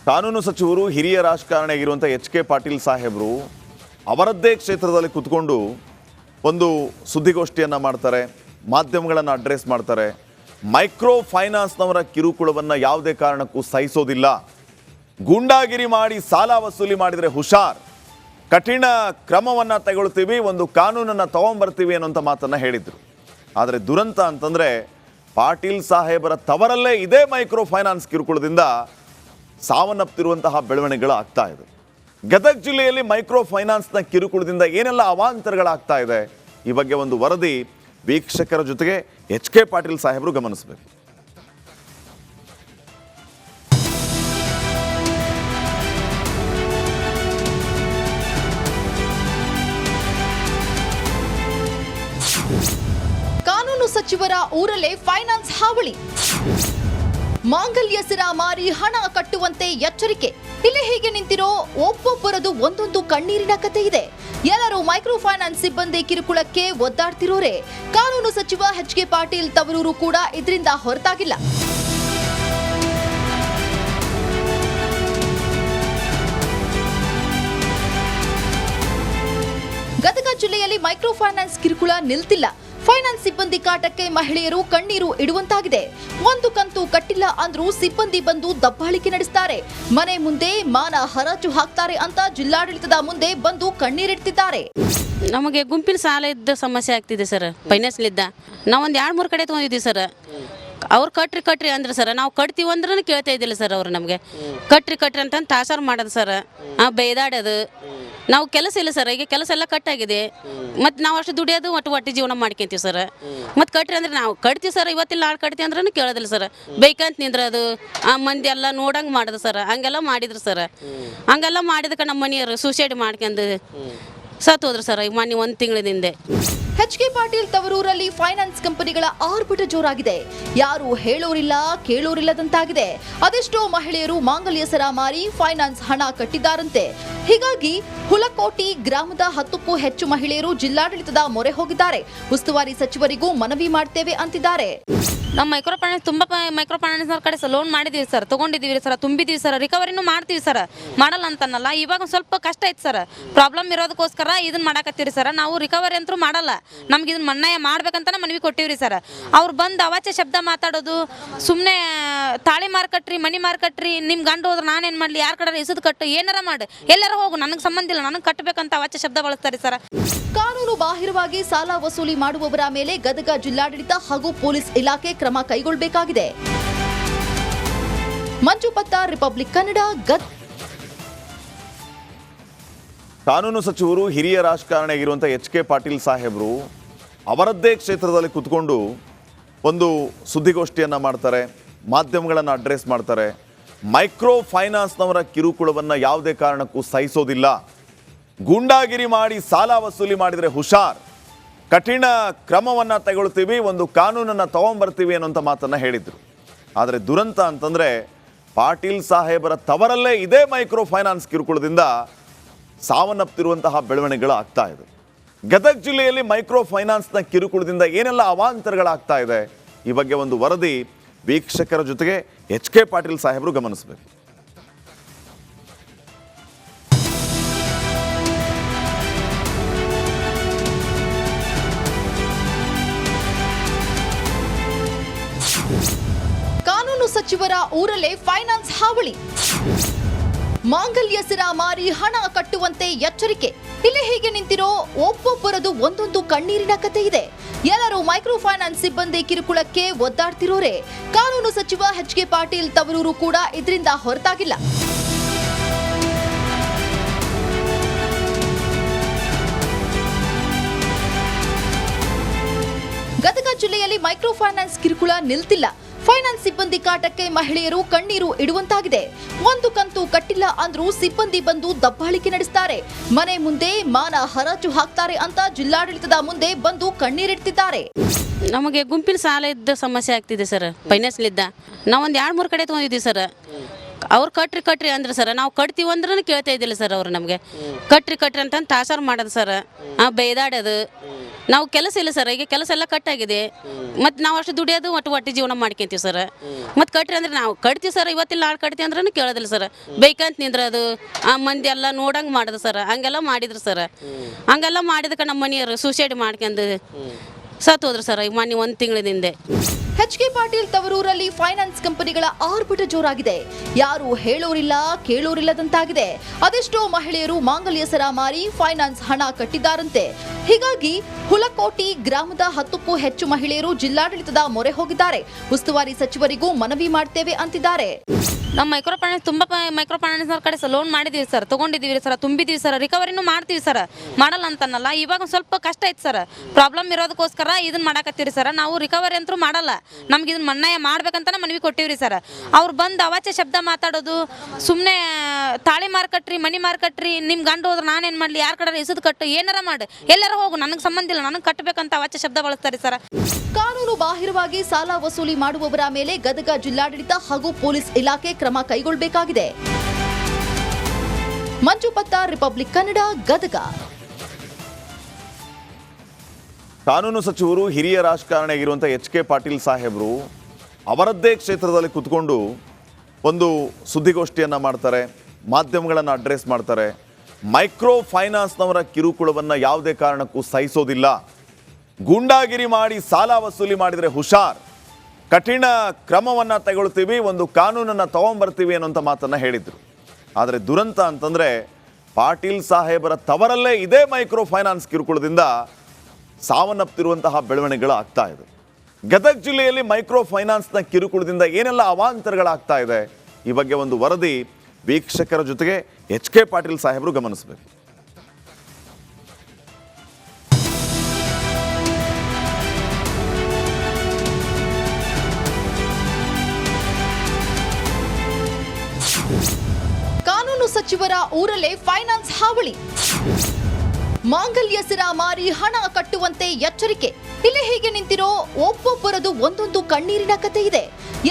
ಕಾನೂನು ಸಚಿವರು ಹಿರಿಯ ರಾಜಕಾರಣಿಯಾಗಿರುವಂಥ ಎಚ್.ಕೆ. ಪಾಟೀಲ್ ಸಾಹೇಬರು ಅವರದ್ದೇ ಕ್ಷೇತ್ರದಲ್ಲಿ ಕೂತ್ಕೊಂಡು ಒಂದು ಸುದ್ದಿಗೋಷ್ಠಿಯನ್ನು ಮಾಡ್ತಾರೆ, ಮಾಧ್ಯಮಗಳನ್ನು ಅಡ್ರೆಸ್ ಮಾಡ್ತಾರೆ. ಮೈಕ್ರೋ ಫೈನಾನ್ಸ್ನವರ ಕಿರುಕುಳವನ್ನು ಯಾವುದೇ ಕಾರಣಕ್ಕೂ ಸಹಿಸೋದಿಲ್ಲ, ಗೂಂಡಾಗಿರಿ ಮಾಡಿ ಸಾಲ ವಸೂಲಿ ಮಾಡಿದರೆ ಹುಷಾರ್, ಕಠಿಣ ಕ್ರಮವನ್ನು ತಗೊಳ್ತೀವಿ, ಒಂದು ಕಾನೂನನ್ನು ತಗೊಂಬರ್ತೀವಿ ಅನ್ನೋಂಥ ಮಾತನ್ನು ಹೇಳಿದರು. ಆದರೆ ದುರಂತ ಅಂತಂದರೆ ಪಾಟೀಲ್ ಸಾಹೇಬರ ತವರಲ್ಲೇ ಇದೇ ಮೈಕ್ರೋ ಫೈನಾನ್ಸ್ ಕಿರುಕುಳದಿಂದ ಸಾವನ್ನಪ್ಪಿರುವಂತಹ ಬೆಳವಣಿಗೆಗಳು ಆಗ್ತಾ ಇದೆ. ಗದಗ ಜಿಲ್ಲೆಯಲ್ಲಿ ಮೈಕ್ರೋ ಫೈನಾನ್ಸ್ನ ಕಿರುಕುಳದಿಂದ ಏನೆಲ್ಲ ಅವಾಂತರಗಳಾಗ್ತಾ ಇದೆ, ಈ ಬಗ್ಗೆ ಒಂದು ವರದಿ ವೀಕ್ಷಕರ ಜೊತೆಗೆ ಎಚ್.ಕೆ. ಪಾಟೀಲ್ ಸಾಹೇಬರು ಗಮನಿಸಬೇಕು. ಕಾನೂನು ಸಚಿವರ ಊರಲ್ಲೇ ಫೈನಾನ್ಸ್ ಹಾವಳಿ, ಮಾಂಗಲ್ಯ ಸಿರ ಮಾರಿ ಹಣ ಕಟ್ಟುವಂತೆ ಎಚ್ಚರಿಕೆ. ಇಲ್ಲಿ ಹೀಗೆ ನಿಂತಿರೋ ಒಬ್ಬೊಬ್ಬರದು ಒಂದೊಂದು ಕಣ್ಣೀರಿನ ಕಥೆ ಇದೆ. ಎಲ್ಲರೂ ಮೈಕ್ರೋ ಫೈನಾನ್ಸ್ ಸಿಬ್ಬಂದಿ ಕಿರುಕುಳಕ್ಕೆ ಒದ್ದಾಡ್ತಿರೋರೆ. ಕಾನೂನು ಸಚಿವ ಎಚ್.ಕೆ. ಪಾಟೀಲ್ ತವರೂರು ಕೂಡ ಇದರಿಂದ ಹೊರತಾಗಿಲ್ಲ. ಗದಗ ಜಿಲ್ಲೆಯಲ್ಲಿ ಮೈಕ್ರೋ ಫೈನಾನ್ಸ್ ಕಿರುಕುಳ ನಿಲ್ತಿಲ್ಲ. ಫೈನಾನ್ಸ್ ಸಿಬ್ಬಂದಿ ಕಾಟಕ್ಕೆ ಮಹಿಳೆಯರು ಕಣ್ಣೀರು ಇಡುವಂತಾಗಿದೆ. ಒಂದು ಕಂತು ಕಟ್ಟಿಲ್ಲ ಅಂದ್ರೂ ಸಿಬ್ಬಂದಿ ಬಂದು ದಬ್ಬಾಳಿಕೆ ನಡೆಸ್ತಾರೆ, ಮನೆ ಮುಂದೆ ಮಾನ ಹರಾಜು ಹಾಕ್ತಾರೆ ಅಂತ ಜಿಲ್ಲಾಡಳಿತದ ಮುಂದೆ ಬಂದು ಕಣ್ಣೀರಿಡ್ತಿದ್ದಾರೆ. ನಮಗೆ ಗುಂಪಿನ ಸಾಲ ಇದ್ದ ಸಮಸ್ಯೆ ಆಗ್ತಿದೆ ಸರ್. ಫೈನಾನ್ಸ್ಲಿದ್ದ ನಾವೊಂದು 2-3 ಕಡೆ ತೊಗೊಂಡಿದ್ದೀವಿ ಸರ್. ಅವ್ರು ಕಟ್ರಿ ಅಂದ್ರೆ ಸರ್, ನಾವು ಕಟ್ತೀವಿ ಅಂದ್ರೂ ಕೇಳ್ತಾ ಇದ್ದಿಲ್ಲ ಸರ್. ಅವರು ನಮಗೆ ಕಟ್ರಿ ಅಂತ ತಾಸಾರು ಮಾಡೋದು ಸರ್, ಬೈದಾಡೋದು. ನಾವು ಕೆಲಸ ಇಲ್ಲ ಸರ್, ಈಗ ಕೆಲಸ ಎಲ್ಲ ಕಟ್ಟಾಗಿದೆ. ಮತ್ತು ನಾವು ಅಷ್ಟು ದುಡಿಯೋದು ಒಟ್ಟು ಜೀವನ ಮಾಡ್ಕೊಂತೀವಿ ಸರ್. ಮತ್ತು ಕಟ್ರಿ ಅಂದ್ರೆ ನಾವು ಕಟ್ತೀವಿ ಸರ್, ಇವತ್ತಿಲ್ಲ ನಾಳೆ ಕಟ್ತೀವಿ ಅಂದ್ರೂ ಕೇಳೋದಿಲ್ಲ ಸರ್. ಬೈಕಂತ ನಿಂದ್ರದು, ಆ ಮಂದಿ ಎಲ್ಲ ನೋಡಂಗೆ ಮಾಡೋದು ಸರ್. ಹಂಗೆಲ್ಲ ಮಾಡಿದ್ರು ಸರ್. ಹಂಗೆಲ್ಲ ಮಾಡಿದಕ್ಕೆ ನಮ್ಮ ಮನೆಯವರು ಸೂಸೈಡ್ ಮಾಡ್ಕೊಂಡು ಸತ್ತು ಹೋದ್ರು ಸರ್ ಈಗ ಮೊನ್ನೆ 1 ತಿಂಗಳಿಂದ. ಎಚ್.ಕೆ. ಪಾಟೀಲ್ ತವರೂರಲ್ಲಿ ಫೈನಾನ್ಸ್ ಕಂಪನಿಗಳ ಆರ್ಭಟ ಜೋರಾಗಿದೆ. ಯಾರು ಹೇಳೋರಿಲ್ಲ ಕೇಳೋರಿಲ್ಲದಂತಾಗಿದೆ. ಅದೆಷ್ಟೋ ಮಹಿಳೆಯರು ಮಾಂಗಲ್ಯ ಸರ ಮಾರಿ ಫೈನಾನ್ಸ್ ಹಣ ಕಟ್ಟಿದ್ದಾರಂತೆ. ಹೀಗಾಗಿ ಹುಲಕೋಟಿ ಗ್ರಾಮದ 10ಕ್ಕೂ ಹೆಚ್ಚು ಮಹಿಳೆಯರು ಜಿಲ್ಲಾಡಳಿತದ ಮೊರೆ ಹೋಗಿದ್ದಾರೆ. ಉಸ್ತುವಾರಿ ಸಚಿವರಿಗೂ ಮನವಿ ಮಾಡ್ತೇವೆ ಅಂತಿದ್ದಾರೆ. ನಮ್ಮ ಮೈಕ್ರೋ ಫೈನಾನ್ಸ್ ತುಂಬ ಮೈಕ್ರೋ ಫೈನಾನ್ಸ್ನವ್ರ ಕಡೆ ಲೋನ್ ಮಾಡಿದ್ದೀವಿ ಸರ್, ತೊಗೊಂಡಿದ್ದೀವಿ ಸರ್, ತುಂಬಿದ್ದೀವಿ ಸರ್, ರಿಕವರಿನೂ ಮಾಡ್ತೀವಿ ಸರ್. ಮಾಡಲ್ಲ ಅಂತನಲ್ಲ, ಇವಾಗ ಸ್ವಲ್ಪ ಕಷ್ಟ ಐತೆ ಸರ್. ಪ್ರಾಬ್ಲಮ್ ಇರೋದಕ್ಕೋಸ್ಕರ ಇದನ್ನ ಮಾಡಕತ್ತೀರಿ ಸರ್. ನಾವು ರಿಕವರಿ ಅಂತೂ ಮಾಡಲ್ಲ, ನಮ್ಗೆ ಇದನ್ನ ಮನ್ನಾಯ ಮಾಡ್ಬೇಕಂತಾನೆ ಮನವಿ ಕೊಟ್ಟಿವ್ರಿ ಸರ್. ಅವ್ರು ಬಂದು ಅವಾಚ್ಯ ಶಬ್ದ ಮಾತಾಡೋದು, ಸುಮ್ಮನೆ ತಾಳಿ ಮಾರ್ಕಟ್ರಿ, ಮನಿ ಮಾರ್ಕಟ್ರಿ, ನಿಮ್ಮ ಗಂಡು ಹೋದ್ರೆ ನಾನೇನು ಮಾಡಲಿ, ಯಾರ ಕಡೆ ಇಸದು ಕಟ್ಟು, ಏನಾರ ಮಾಡಿ, ಎಲ್ಲಾರ ಹೋಗು, ನನಗೆ ಸಂಬಂಧ ಇಲ್ಲ, ನನಗೆ ಕಟ್ಟಬೇಕಂತ ಅವಾಚ್ಯ ಶಬ್ದ ಬಳಸ್ತಾರೆ ಸರ್. ಕಾನೂನು ಬಾಹಿರವಾಗಿ ಸಾಲ ವಸೂಲಿ ಮಾಡುವವರ ಮೇಲೆ ಗದಗ ಜಿಲ್ಲಾಡಳಿತ ಹಾಗೂ ಪೊಲೀಸ್ ಇಲಾಖೆ ಕ್ರಮ ಕೈಗೊಳ್ಳಬೇಕಾಗಿದೆ. ಮಂಜು ಪತ್ತಾರ್, ರಿಪಬ್ಲಿಕ್ ಕನ್ನಡ, ಗದಗ. ಕಾನೂನು ಸಚಿವರು ಹಿರಿಯ ರಾಜಕಾರಣಿಯಾಗಿರುವಂಥ ಎಚ್.ಕೆ. ಪಾಟೀಲ್ ಸಾಹೇಬರು ಅವರದ್ದೇ ಕ್ಷೇತ್ರದಲ್ಲಿ ಕೂತ್ಕೊಂಡು ಒಂದು ಸುದ್ದಿಗೋಷ್ಠಿಯನ್ನು ಮಾಡ್ತಾರೆ, ಮಾಧ್ಯಮಗಳನ್ನು ಅಡ್ರೆಸ್ ಮಾಡ್ತಾರೆ. ಮೈಕ್ರೋ ಫೈನಾನ್ಸ್ನವರ ಕಿರುಕುಳವನ್ನು ಯಾವುದೇ ಕಾರಣಕ್ಕೂ ಸಹಿಸೋದಿಲ್ಲ, ಗೂಂಡಾಗಿರಿ ಮಾಡಿ ಸಾಲ ವಸೂಲಿ ಮಾಡಿದರೆ ಹುಷಾರ್, ಕಠಿಣ ಕ್ರಮವನ್ನು ತಗೊಳ್ತೀವಿ, ಒಂದು ಕಾನೂನನ್ನು ತಗೊಂಬರ್ತೀವಿ ಅನ್ನೋಂಥ ಮಾತನ್ನು ಹೇಳಿದರು. ಆದರೆ ದುರಂತ ಅಂತಂದರೆ ಪಾಟೀಲ್ ಸಾಹೇಬರ ತವರಲ್ಲೇ ಇದೇ ಮೈಕ್ರೋ ಫೈನಾನ್ಸ್ ಕಿರುಕುಳದಿಂದ ಸಾವನ್ನಪ್ಪಿರುವಂತಹ ಬೆಳವಣಿಗೆಗಳು ಆಗ್ತಾ ಇದೆ. ಗದಗ ಜಿಲ್ಲೆಯಲ್ಲಿ ಮೈಕ್ರೋ ಫೈನಾನ್ಸ್ನ ಕಿರುಕುಳದಿಂದ ಏನೆಲ್ಲ ಅವಾಂತರಗಳಾಗ್ತಾ ಇದೆ, ಈ ಬಗ್ಗೆ ಒಂದು ವರದಿ ವೀಕ್ಷಕರ ಜೊತೆಗೆ ಎಚ್.ಕೆ. ಪಾಟೀಲ್ ಸಾಹೇಬರು ಗಮನಿಸಬೇಕು. ಕಾನೂನು ಸಚಿವರ ಊರಲ್ಲೇ ಫೈನಾನ್ಸ್ ಹಾವಳಿ, ಮಾಂಗಲ್ಯ ಸಿರ ಮಾರಿ ಹಣ ಕಟ್ಟುವಂತೆ ಎಚ್ಚರಿಕೆ. ಇಲ್ಲಿ ಹೀಗೆ ನಿಂತಿರೋ ಒಬ್ಬೊಬ್ಬರದು ಒಂದೊಂದು ಕಣ್ಣೀರಿನ ಕಥೆ ಇದೆ. ಎಲ್ಲರೂ ಮೈಕ್ರೋ ಫೈನಾನ್ಸ್ ಸಿಬ್ಬಂದಿ ಕಿರುಕುಳಕ್ಕೆ ಒದ್ದಾಡ್ತಿರೋರೆ. ಕಾನೂನು ಸಚಿವ ಎಚ್.ಕೆ. ಪಾಟೀಲ್ ತವರೂರು ಕೂಡ ಇದರಿಂದ ಹೊರತಾಗಿಲ್ಲ. ಗದಗ ಜಿಲ್ಲೆಯಲ್ಲಿ ಮೈಕ್ರೋ ಫೈನಾನ್ಸ್ ಕಿರುಕುಳ ನಿಲ್ತಿಲ್ಲ. ಫೈನಾನ್ಸ್ ಸಿಬ್ಬಂದಿ ಕಾಟಕ್ಕೆ ಮಹಿಳೆಯರು ಕಣ್ಣೀರು ಇಡುವಂತಾಗಿದೆ. ಒಂದು ಕಂತು ಕಟ್ಟಿಲ್ಲ ಅಂದ್ರೂ ಸಿಬ್ಬಂದಿ ಬಂದು ದಬ್ಬಾಳಿಕೆ ನಡೆಸ್ತಾರೆ, ಮನೆ ಮುಂದೆ ಮಾನ ಹರಾಜು ಹಾಕ್ತಾರೆ ಅಂತ ಜಿಲ್ಲಾಡಳಿತದ ಮುಂದೆ ಬಂದು ಕಣ್ಣೀರಿಡ್ತಿದ್ದಾರೆ. ನಮಗೆ ಗುಂಪಿನ ಸಾಲ ಇದ್ದ ಸಮಸ್ಯೆ ಆಗ್ತಿದೆ ಸರ್. ಫೈನಾನ್ಸ್ಲಿದ್ದ ನಾವೊಂದು 2-3 ಕಡೆ ತೊಗೊಂಡಿದ್ದೀವಿ ಸರ್. ಅವ್ರು ಕಟ್ರಿ ಅಂದ್ರೆ ಸರ್, ನಾವು ಕಟ್ತೀವಿ ಅಂದ್ರೂ ಕೇಳ್ತಾ ಇದ್ದಿಲ್ಲ ಸರ್. ಅವರು ನಮಗೆ ಕಟ್ರಿ ಅಂತ ತಾಸಾರು ಮಾಡೋದು ಸರ್, ಬೈದಾಡೋದು. ನಾವು ಕೆಲಸ ಇಲ್ಲ ಸರ್, ಈಗ ಕೆಲಸ ಎಲ್ಲ ಕಟ್ ಆಗಿದೆ. ಮತ್ತು ನಾವು ಅಷ್ಟು ದುಡಿಯೋದು ಒಟ್ಟು ಜೀವನ ಮಾಡ್ಕೊಂತೀವಿ ಸರ್. ಮತ್ತು ಕಟ್ರಿ ಅಂದ್ರೆ ನಾವು ಕಟ್ತೀವಿ ಸರ್, ಇವತ್ತಿಲ್ಲ ನಾಳೆ ಕಟ್ತೀವಿ ಅಂದ್ರೂ ಕೇಳೋದಿಲ್ಲ ಸರ್. ಬೇಕಂತ ನಿಂದ್ರದು, ಆ ಮಂದಿ ಎಲ್ಲ ನೋಡಂಗೆ ಮಾಡೋದು ಸರ್. ಹಂಗೆಲ್ಲ ಮಾಡಿದ್ರು ಸರ್. ಹಂಗೆಲ್ಲ ಮಾಡಿದಕ್ಕೆ ನಮ್ಮ ಮನೆಯವರು ಸೂಸೈಡ್ ಮಾಡ್ಕೊಂಡು ಸತ್ತು ಹೋದ್ರು ಸರ್ ಈಗ ಮೊನ್ನೆ 1 ತಿಂಗಳಿಂದ. ಎಚ್.ಕೆ. ಪಾಟೀಲ್ ತವರೂರಲ್ಲಿ ಫೈನಾನ್ಸ್ ಕಂಪನಿಗಳ ಆರ್ಭಟ ಜೋರಾಗಿದೆ. ಯಾರು ಹೇಳೋರಿಲ್ಲ ಕೇಳೋರಿಲ್ಲದಂತಾಗಿದೆ. ಅದೆಷ್ಟೋ ಮಹಿಳೆಯರು ಮಾಂಗಲ್ಯ ಸರ ಮಾರಿ ಫೈನಾನ್ಸ್ ಹಣ ಕಟ್ಟಿದ್ದಾರಂತೆ. ಹೀಗಾಗಿ ಹುಲಕೋಟಿ ಗ್ರಾಮದ 10ಕ್ಕೂ ಹೆಚ್ಚು ಮಹಿಳೆಯರು ಜಿಲ್ಲಾಡಳಿತದ ಮೊರೆ ಹೋಗಿದ್ದಾರೆ. ಉಸ್ತುವಾರಿ ಸಚಿವರಿಗೂ ಮನವಿ ಮಾಡ್ತೇವೆ ಅಂತಿದ್ದಾರೆ. ನಮ್ಮ ಮೈಕ್ರೋ ಫೈನಾನ್ಸ್ ತುಂಬ ಮೈಕ್ರೋ ಫೈನಾನ್ಸ್ನವ್ರ ಕಡೆ ಲೋನ್ ಮಾಡಿದ್ದೀವಿ ಸರ್, ತೊಗೊಂಡಿದ್ದೀವಿ ಸರ್, ತುಂಬಿದ್ದೀವಿ ಸರ್, ರಿಕವರಿನೂ ಮಾಡ್ತೀವಿ ಸರ್. ಮಾಡಲ್ಲ ಅಂತನಲ್ಲ, ಇವಾಗ ಒಂದು ಸ್ವಲ್ಪ ಕಷ್ಟ ಐತೆ ಸರ್. ಪ್ರಾಬ್ಲಮ್ ಇರೋದಕ್ಕೋಸ್ಕರ ಇದನ್ನ ಮಾಡಾಕತ್ತೀರಿ ಸರ್. ನಾವು ರಿಕವರಿ ಅಂತೂ ಮಾಡಲ್ಲ, ನಮ್ಗೆ ಇದನ್ನ ಮನ್ನಾಯ ಮಾಡ್ಬೇಕಂತಾನೆ ಮನವಿ ಕೊಟ್ಟಿವ್ರಿ ಸರ್. ಅವ್ರು ಬಂದು ಅವಾಚ್ಯ ಶಬ್ದ ಮಾತಾಡೋದು, ಸುಮ್ಮನೆ ತಾಳಿ ಮಾರ್ಕಟ್ರಿ, ಮನಿ ಮಾರ್ಕಟ್ರಿ, ನಿಮ್ಮ ಗಂಡು ಹೋದ್ರೆ ನಾನೇನು ಮಾಡಲಿ, ಯಾರ ಕಡೆ ಎಸದು ಕಟ್ಟು, ಏನಾರ ಮಾಡಿ, ಎಲ್ಲಾರ ಹೋಗು, ನನಗೆ ಸಂಬಂಧ ಇಲ್ಲ, ನನಗೆ ಕಟ್ಟಬೇಕಂತ ಅವಾಚ್ಯ ಶಬ್ದ ಬಳಸ್ತಾರೆ ಸರ್. ಕಾನೂನು ಬಾಹಿರವಾಗಿ ಸಾಲ ವಸೂಲಿ ಮಾಡುವವರ ಮೇಲೆ ಗದಗ ಜಿಲ್ಲಾಡಳಿತ ಹಾಗೂ ಪೊಲೀಸ್ ಇಲಾಖೆ ಕ್ರಮ ಕೈಗೊಳ್ಳಬೇಕಾಗಿದೆ. ಮಂಜು ಪತ್ತಾರ್, ರಿಪಬ್ಲಿಕ್ ಕನ್ನಡ, ಗದಗ. ಕಾನೂನು ಸಚಿವರು ಹಿರಿಯ ರಾಜಕಾರಣಿಯಾಗಿರುವಂಥ ಎಚ್.ಕೆ. ಪಾಟೀಲ್ ಸಾಹೇಬರು ಅವರದ್ದೇ ಕ್ಷೇತ್ರದಲ್ಲಿ ಕುತ್ಕೊಂಡು ಒಂದು ಸುದ್ದಿಗೋಷ್ಠಿಯನ್ನು ಮಾಡ್ತಾರೆ, ಮಾಧ್ಯಮಗಳನ್ನು ಅಡ್ರೆಸ್ ಮಾಡ್ತಾರೆ. ಮೈಕ್ರೋ ಫೈನಾನ್ಸ್ನವರ ಕಿರುಕುಳವನ್ನು ಯಾವುದೇ ಕಾರಣಕ್ಕೂ ಸಹಿಸೋದಿಲ್ಲ. ಗೂಂಡಾಗಿರಿ ಮಾಡಿ ಸಾಲ ವಸೂಲಿ ಮಾಡಿದರೆ ಹುಷಾರ್, ಕಠಿಣ ಕ್ರಮವನ್ನು ತಗೊಳ್ತೀವಿ, ಒಂದು ಕಾನೂನನ್ನು ತಗೊಂಬರ್ತೀವಿ ಅನ್ನೋಂಥ ಮಾತನ್ನು ಹೇಳಿದರು. ಆದರೆ ದುರಂತ ಅಂತಂದರೆ ಪಾಟೀಲ್ ಸಾಹೇಬರ ತವರಲ್ಲೇ ಇದೇ ಮೈಕ್ರೋ ಫೈನಾನ್ಸ್ ಕಿರುಕುಳದಿಂದ ಸಾವನ್ನಪ್ಪಿರುವಂತಹ ಬೆಳವಣಿಗೆಗಳು ಆಗ್ತಾ ಇದೆ. ಗದಗ ಜಿಲ್ಲೆಯಲ್ಲಿ ಮೈಕ್ರೋ ಫೈನಾನ್ಸ್ನ ಕಿರುಕುಳದಿಂದ ಏನೆಲ್ಲ ಅವಾಂತರಗಳಾಗ್ತಾ ಇದೆ, ಈ ಬಗ್ಗೆ ಒಂದು ವರದಿ ವೀಕ್ಷಕರ ಜೊತೆಗೆ ಎಚ್.ಕೆ. ಪಾಟೀಲ್ ಸಾಹೇಬರು ಗಮನಿಸಬೇಕು. ಕಾನೂನು ಸಚಿವರ ಊರಲ್ಲೇ ಫೈನಾನ್ಸ್ ಹಾವಳಿ. ಮಾಂಗಲ್ಯ ಸಿರ ಮಾರಿ ಹಣ ಕಟ್ಟುವಂತೆ ಎಚ್ಚರಿಕೆ. ಇಲ್ಲಿ ಹೀಗೆ ನಿಂತಿರೋ ಒಬ್ಬೊಬ್ಬರದು ಒಂದೊಂದು ಕಣ್ಣೀರಿನ ಕಥೆ ಇದೆ.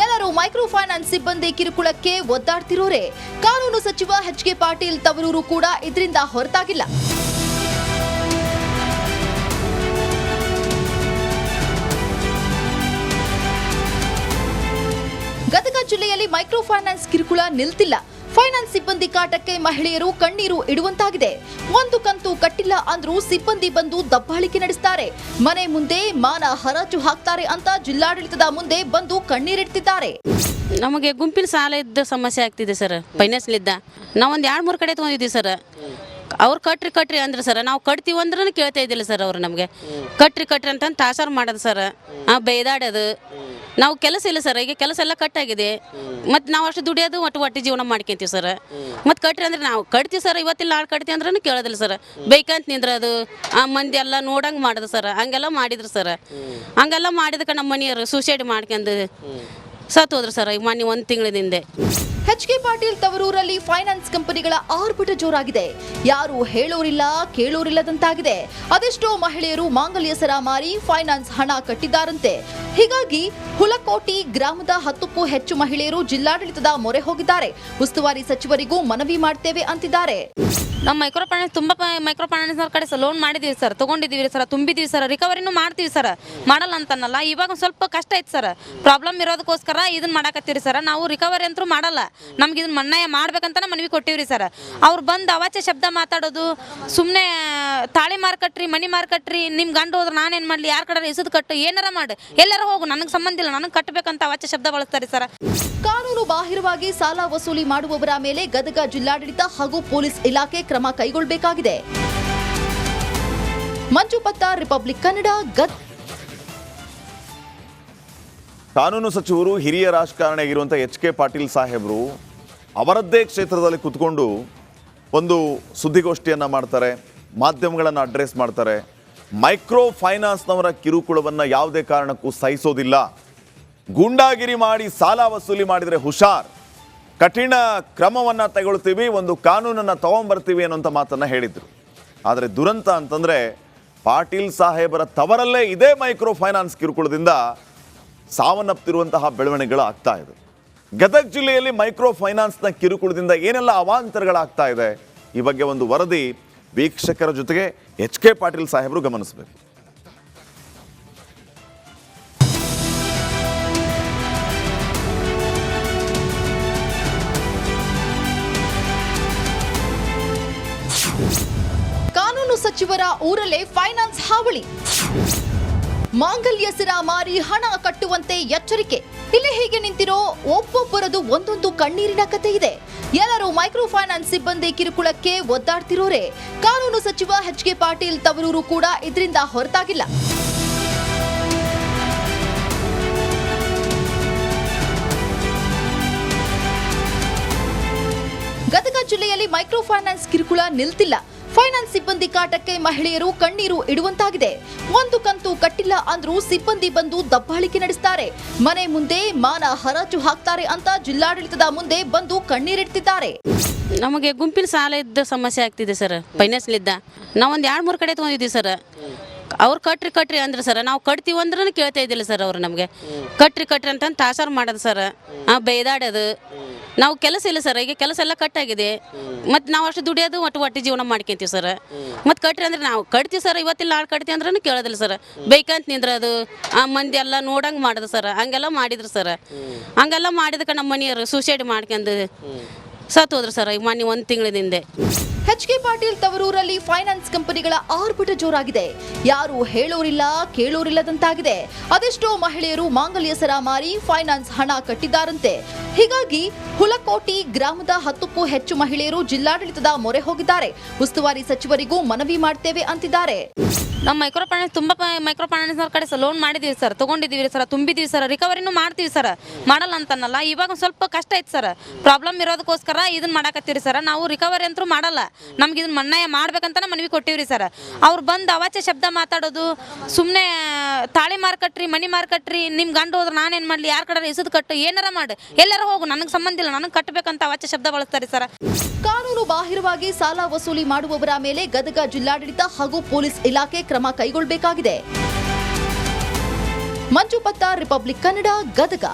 ಎಲ್ಲರೂ ಮೈಕ್ರೋ ಫೈನಾನ್ಸ್ ಸಿಬ್ಬಂದಿ ಕಿರುಕುಳಕ್ಕೆ ಒದ್ದಾಡ್ತಿರೋರೆ. ಕಾನೂನು ಸಚಿವ ಎಚ್.ಕೆ. ಪಾಟೀಲ್ ತವರೂರು ಕೂಡ ಇದರಿಂದ ಹೊರತಾಗಿಲ್ಲ. ಗದಗ ಜಿಲ್ಲೆಯಲ್ಲಿ ಮೈಕ್ರೋ ಫೈನಾನ್ಸ್ ಕಿರುಕುಳ ನಿಲ್ತಿಲ್ಲ. ಫೈನಾನ್ಸ್ ಸಿಬ್ಬಂದಿ ಕಾಟಕ್ಕೆ ಮಹಿಳೆಯರು ಕಣ್ಣೀರು ಇಡುವಂತಾಗಿದೆ. ಒಂದು ಕಂತು ಕಟ್ಟಿಲ್ಲ ಅಂದ್ರೂ ಸಿಬ್ಬಂದಿ ಬಂದು ದಬ್ಬಾಳಿಕೆ ನಡೆಸ್ತಾರೆ. ಮನೆ ಮುಂದೆ ಮಾನ ಹರಾಜು ಹಾಕ್ತಾರೆ ಅಂತ ಜಿಲ್ಲಾಡಳಿತದ ಮುಂದೆ ಬಂದು ಕಣ್ಣೀರಿಡ್ತಿದ್ದಾರೆ. ನಮಗೆ ಗುಂಪಿನ ಸಾಲ ಇದ್ದ ಸಮಸ್ಯೆ ಆಗ್ತಿದೆ ಸರ್. ಫೈನಾನ್ಸ್ಲಿದ್ದ ನಾವೊಂದು 2-3 ಕಡೆ ತೊಗೊಂಡಿದ್ದೀವಿ ಸರ್. ಅವ್ರು ಕಟ್ರಿ ಅಂದ್ರೆ ಸರ್, ನಾವು ಕಟ್ತೀವಿ ಅಂದ್ರೂ ಕೇಳ್ತಾ ಇದ್ದಿಲ್ಲ ಸರ್. ಅವರು ನಮಗೆ ಕಟ್ರಿ ಅಂತ ತಾಸಾರು ಮಾಡೋದು ಸರ್, ಬೈದಾಡೋದು. ನಾವು ಕೆಲಸ ಇಲ್ಲ ಸರ್, ಈಗ ಕೆಲಸ ಎಲ್ಲ ಕಟ್ ಆಗಿದೆ. ಮತ್ತು ನಾವು ಅಷ್ಟು ದುಡಿಯೋದು ಒಟ್ಟು ಜೀವನ ಮಾಡ್ಕೊಂತೀವಿ ಸರ್. ಮತ್ತು ಕಟ್ರಿ ಅಂದ್ರೆ ನಾವು ಕಟ್ತೀವಿ ಸರ್, ಇವತ್ತಿಲ್ಲ ನಾಳೆ ಕಟ್ತೀವಿ ಅಂದ್ರೂ ಕೇಳೋದಿಲ್ಲ ಸರ್. ಬೇಕಂತ ನಿಂದ್ರದು, ಆ ಮಂದಿ ಎಲ್ಲ ನೋಡಂಗೆ ಮಾಡೋದು ಸರ್. ಹಂಗೆಲ್ಲ ಮಾಡಿದ್ರು ಸರ್. ಹಂಗೆಲ್ಲ ಮಾಡಿದಕ್ಕೆ ನಮ್ಮ ಮನೆಯವರು ಸೂಸೈಡ್ ಮಾಡ್ಕೊಂಡು ಸತ್ತು ಹೋದ್ರು ಸರ್ ಈಗ ಮೊನ್ನೆ 1 ತಿಂಗಳಿಂದ. ಎಚ್.ಕೆ. ಪಾಟೀಲ್ ತವರೂರಲ್ಲಿ ಫೈನಾನ್ಸ್ ಕಂಪನಿಗಳ ಆರ್ಭಟ ಜೋರಾಗಿದೆ. ಯಾರು ಹೇಳೋರಿಲ್ಲ ಕೇಳೋರಿಲ್ಲದಂತಾಗಿದೆ. ಅದೆಷ್ಟೋ ಮಹಿಳೆಯರು ಮಾಂಗಲ್ಯ ಸರ ಮಾರಿ ಫೈನಾನ್ಸ್ ಹಣ ಕಟ್ಟಿದ್ದಾರಂತೆ. ಹೀಗಾಗಿ ಹುಲಕೋಟಿ ಗ್ರಾಮದ 10ಕ್ಕೂ ಹೆಚ್ಚು ಮಹಿಳೆಯರು ಜಿಲ್ಲಾಡಳಿತದ ಮೊರೆ ಹೋಗಿದ್ದಾರೆ. ಉಸ್ತುವಾರಿ ಸಚಿವರಿಗೂ ಮನವಿ ಮಾಡ್ತೇವೆ ಅಂತಿದ್ದಾರೆ. ನಮ್ಮ ಮೈಕ್ರೋ ಫೈನಾನ್ಸ್ ತುಂಬ ಮೈಕ್ರೋ ಫೈನಾನ್ಸ್ನವ್ರ ಕಡೆ ಲೋನ್ ಮಾಡಿದ್ದೀವಿ ಸರ್, ತೊಗೊಂಡಿದ್ದೀವಿ ಸರ್, ತುಂಬಿದ್ದೀವಿ ಸರ್, ರಿಕವರಿನೂ ಮಾಡ್ತೀವಿ ಸರ್. ಮಾಡಲ್ಲ ಅಂತನಲ್ಲ, ಇವಾಗ ಒಂದು ಸ್ವಲ್ಪ ಕಷ್ಟ ಐತೆ ಸರ್. ಪ್ರಾಬ್ಲಮ್ ಇರೋದಕ್ಕೋಸ್ಕರ ಇದನ್ನ ಮಾಡಾಕತ್ತೀರಿ ಸರ್. ನಾವು ರಿಕವರಿ ಅಂತೂ ಮಾಡಲ್ಲ, ನಮ್ಗೆ ಇದನ್ನ ಮನ್ನಾಯ ಮಾಡ್ಬೇಕಂತಾನೆ ಮನವಿ ಕೊಟ್ಟಿವ್ರಿ ಸರ್. ಅವ್ರು ಬಂದು ಅವಾಚ್ಯ ಶಬ್ದ ಮಾತಾಡೋದು, ಸುಮ್ಮನೆ ತಾಳಿ ಮಾರ್ಕಟ್ರಿ, ಮನಿ ಮಾರ್ಕಟ್ರಿ, ನಿಮ್ಮ ಗಂಡು ಹೋದ್ರೆ ನಾನೇನು ಮಾಡಲಿ, ಯಾರ ಕಡೆ ಎಸದು ಕಟ್ಟು, ಏನಾರ ಮಾಡಿ, ಎಲ್ಲಾರ ಹೋಗು, ನನಗೆ ಸಂಬಂಧ ಇಲ್ಲ, ನನಗೆ ಕಟ್ಟಬೇಕಂತ ಅವಾಚ್ಯ ಶಬ್ದ ಬಳಸ್ತಾರೆ ಸರ್. ಕಾನೂನು ಬಾಹಿರವಾಗಿ ಸಾಲ ವಸೂಲಿ ಮಾಡುವವರ ಮೇಲೆ ಗದಗ ಜಿಲ್ಲಾಡಳಿತ ಹಾಗೂ ಪೊಲೀಸ್ ಇಲಾಖೆ ಕ್ರಮ ಕೈಗೊಳ್ಳಬೇಕಾಗಿದೆ. ಮಂಜು ಪತ್ತಾರ್, ರಿಪಬ್ಲಿಕ್ ಕನ್ನಡ, ಗದಗ. ಕಾನೂನು ಸಚಿವರು ಹಿರಿಯ ರಾಜಕಾರಣಿಯಾಗಿರುವಂಥ ಎಚ್.ಕೆ. ಪಾಟೀಲ್ ಸಾಹೇಬರು ಅವರದ್ದೇ ಕ್ಷೇತ್ರದಲ್ಲಿ ಕುತ್ಕೊಂಡು ಒಂದು ಸುದ್ದಿಗೋಷ್ಠಿಯನ್ನು ಮಾಡ್ತಾರೆ, ಮಾಧ್ಯಮಗಳನ್ನು ಅಡ್ರೆಸ್ ಮಾಡ್ತಾರೆ. ಮೈಕ್ರೋ ಫೈನಾನ್ಸ್ನವರ ಕಿರುಕುಳವನ್ನು ಯಾವುದೇ ಕಾರಣಕ್ಕೂ ಸಹಿಸೋದಿಲ್ಲ. ಗೂಂಡಾಗಿರಿ ಮಾಡಿ ಸಾಲ ವಸೂಲಿ ಮಾಡಿದರೆ ಹುಷಾರ್, ಕಠಿಣ ಕ್ರಮವನ್ನು ತಗೊಳ್ತೀವಿ, ಒಂದು ಕಾನೂನನ್ನು ತಗೊಂಬರ್ತೀವಿ ಅನ್ನೋಂಥ ಮಾತನ್ನು ಹೇಳಿದರು. ಆದರೆ ದುರಂತ ಅಂತಂದರೆ ಪಾಟೀಲ್ ಸಾಹೇಬರ ತವರಲ್ಲೇ ಇದೇ ಮೈಕ್ರೋ ಫೈನಾನ್ಸ್ ಕಿರುಕುಳದಿಂದ ಸಾವನ್ನಪ್ಪಿರುವಂತಹ ಬೆಳವಣಿಗೆಗಳು ಆಗ್ತಾ ಇದೆ. ಗದಗ ಜಿಲ್ಲೆಯಲ್ಲಿ ಮೈಕ್ರೋ ಫೈನಾನ್ಸ್ನ ಕಿರುಕುಳದಿಂದ ಏನೆಲ್ಲ ಅವಾಂತರಗಳಾಗ್ತಾ ಇದೆ, ಈ ಬಗ್ಗೆ ಒಂದು ವರದಿ ವೀಕ್ಷಕರ ಜೊತೆಗೆ ಎಚ್.ಕೆ. ಪಾಟೀಲ್ ಸಾಹೇಬರು ಗಮನಿಸಬೇಕು. ಸಚಿವರ ಊರಲ್ಲೇ ಫೈನಾನ್ಸ್ ಹಾವಳಿ. ಮಾಂಗಲ್ಯ ಸರ ಮಾರಿ ಹಣ ಕಟ್ಟುವಂತೆ ಎಚ್ಚರಿಕೆ. ಇಲ್ಲಿ ಹೀಗೆ ನಿಂತಿರೋ ಒಬ್ಬೊಬ್ಬರದು ಒಂದೊಂದು ಕಣ್ಣೀರಿನ ಕಥೆ ಇದೆ. ಎಲ್ಲರೂ ಮೈಕ್ರೋ ಫೈನಾನ್ಸ್ ಸಿಬ್ಬಂದಿ ಕಿರುಕುಳಕ್ಕೆ ಒದ್ದಾಡ್ತಿರೋರೆ. ಕಾನೂನು ಸಚಿವ ಎಚ್ ಕೆ ಪಾಟೀಲ್ ತವರೂರು ಕೂಡ ಇದರಿಂದ ಹೊರತಾಗಿಲ್ಲ. ಗದಗ ಜಿಲ್ಲೆಯಲ್ಲಿ ಮೈಕ್ರೋ ಫೈನಾನ್ಸ್ ಕಿರುಕುಳ ನಿಲ್ತಿಲ್ಲ. ಫೈನಾನ್ಸ್ ಸಿಬ್ಬಂದಿ ಕಾಟಕ್ಕೆ ಮಹಿಳೆಯರು ಕಣ್ಣೀರು ಇಡುವಂತಾಗಿದೆ. ಒಂದು ಕಂತು ಕಟ್ಟಿಲ್ಲ ಅಂದ್ರೂ ಸಿಬ್ಬಂದಿ ಬಂದು ದಬ್ಬಾಳಿಕೆ ನಡೆಸ್ತಾರೆ. ಮನೆ ಮುಂದೆ ಮಾನ ಹರಾಜು ಹಾಕ್ತಾರೆ ಅಂತ ಜಿಲ್ಲಾಡಳಿತದ ಮುಂದೆ ಬಂದು ಕಣ್ಣೀರಿಡ್ತಿದ್ದಾರೆ. ನಮಗೆ ಗುಂಪಿನ ಸಾಲ ಇದ್ದ ಸಮಸ್ಯೆ ಆಗ್ತಿದೆ ಸರ್. ಫೈನಾನ್ಸ್ಲಿದ್ದ ನಾವೊಂದು 2-3 ಕಡೆ ತೊಗೊಂಡಿದ್ದೀವಿ ಸರ್. ಅವ್ರು ಕಟ್ರಿ ಅಂದ್ರೆ ಸರ್ ನಾವು ಕಟ್ತೀವಿ ಅಂದ್ರೂ ಕೇಳ್ತಾ ಇದ್ದಿಲ್ಲ ಸರ್. ಅವರು ನಮಗೆ ಕಟ್ರಿ ಅಂತ ತಾಸಾರು ಮಾಡೋದು ಸರ್. ಬೈದಾಡೋದು. ನಾವು ಕೆಲಸ ಇಲ್ಲ ಸರ್. ಈಗ ಕೆಲಸ ಎಲ್ಲ ಕಟ್ಟಾಗಿದೆ. ಮತ್ತು ನಾವು ಅಷ್ಟು ದುಡಿಯೋದು ಒಟ್ಟು ಜೀವನ ಮಾಡ್ಕೊಂತೀವಿ ಸರ್. ಮತ್ತು ಕಟ್ರಿ ಅಂದ್ರೆ ನಾವು ಕಟ್ತೀವಿ ಸರ್. ಇವತ್ತಿಲ್ಲ ನಾಳೆ ಕಟ್ತೀವಿ ಅಂದ್ರೂ ಕೇಳೋದಿಲ್ಲ ಸರ್. ಬೈಕಂತ ನಿಂದ್ರದು, ಆ ಮಂದಿ ಎಲ್ಲ ನೋಡಂಗೆ ಮಾಡೋದು ಸರ್. ಹಂಗೆಲ್ಲ ಮಾಡಿದ್ರು ಸರ್. ಹಂಗೆಲ್ಲ ಮಾಡಿದಕ್ಕೆ ನಮ್ಮ ಮನೆಯವರು ಸೂಸೈಡ್ ಮಾಡ್ಕೊಂಡು ಸತ್ತು ಹೋದ್ರು ಸರ್. ಈಗ ಮೊನ್ನೆ 1 ತಿಂಗಳಿಂದ. ಎಚ್ ಕೆ ಪಾಟೀಲ್ ತವರೂರಲ್ಲಿ ಫೈನಾನ್ಸ್ ಕಂಪನಿಗಳ ಆರ್ಭಟ ಜೋರಾಗಿದೆ. ಯಾರು ಹೇಳೋರಿಲ್ಲ ಕೇಳೋರಿಲ್ಲದಂತಾಗಿದೆ. ಅದೆಷ್ಟೋ ಮಹಿಳೆಯರು ಮಾಂಗಲ್ಯ ಸರ ಮಾರಿ ಫೈನಾನ್ಸ್ ಹಣ ಕಟ್ಟಿದ್ದಾರಂತೆ. ಹೀಗಾಗಿ ಹುಲಕೋಟಿ ಗ್ರಾಮದ 10ಕ್ಕೂ ಹೆಚ್ಚು ಮಹಿಳೆಯರು ಜಿಲ್ಲಾಡಳಿತದ ಮೊರೆ ಹೋಗಿದ್ದಾರೆ. ಉಸ್ತುವಾರಿ ಸಚಿವರಿಗೂ ಮನವಿ ಮಾಡ್ತೇವೆ ಅಂತಿದ್ದಾರೆ. ನಮ್ಮ ಮೈಕ್ರೋ ಫೈನಾನ್ಸ್ನವ್ರ ಕಡೆ ಲೋನ್ ಮಾಡಿದೀವಿ ಸರ್, ತಗೊಂಡಿದ್ದೀವಿ ಸರ್, ತುಂಬಿದೀವಿ ಸರ್, ರಿಕವರಿನೂ ಮಾಡ್ತೀವಿ ಸರ್. ಮಾಡಲ್ಲ ಅಂತನಲ್ಲ. ಇವಾಗ ಸ್ವಲ್ಪ ಕಷ್ಟ ಐತೆ ಸರ್. ಪ್ರಾಬ್ಲಮ್ ಇರೋದಕ್ಕೋಸ್ಕರ ಇದನ್ನ ಮಾಡಕತ್ತೀರಿ ಸರ್. ನಾವು ರಿಕವರಿ ಅಂತೂ ಮಾಡಲ್ಲ. ನಮ್ಗೆ ಇದನ್ನ ಮನ್ನಾಯ ಮಾಡ್ಬೇಕಂತಾನೆ ಮನವಿ ಕೊಟ್ಟಿವ್ರಿ ಸರ್. ಅವ್ರು ಬಂದು ಅವಾಚ್ಯ ಶಬ್ದ ಮಾತಾಡೋದು, ಸುಮ್ಮನೆ ತಾಳಿ ಮಾರ್ಕಟ್ರಿ, ಮನಿ ಮಾರ್ಕಟ್ರಿ, ನಿಮ್ಮ ಗಂಡು ಹೋದ್ರೆ ನಾನೇನು ಮಾಡಲಿ, ಯಾರ ಕಡೆ ಇಸದ್ ಕಟ್ಟು, ಏನಾರ ಮಾಡಿ, ಎಲ್ಲಾರ ಹೋಗು, ನನಗೆ ಸಂಬಂಧ ಇಲ್ಲ, ನನಗೆ ಕಟ್ಟಬೇಕಂತ ಅವಾಚ್ಯ ಶಬ್ದ ಬಳಸ್ತಾರೆ ಸರ್. ಕಾನೂನು ಬಾಹಿರವಾಗಿ ಸಾಲ ವಸೂಲಿ ಮಾಡುವವರ ಮೇಲೆ ಗದಗ ಜಿಲ್ಲಾಡಳಿತ ಹಾಗೂ ಪೊಲೀಸ್ ಇಲಾಖೆ ಕ್ರಮ ಕೈಗೊಳ್ಳಬೇಕಾಗಿದೆ. ಮಂಜು ಪತ್ತಾರ್, ರಿಪಬ್ಲಿಕ್ ಕನ್ನಡ, ಗದಗ.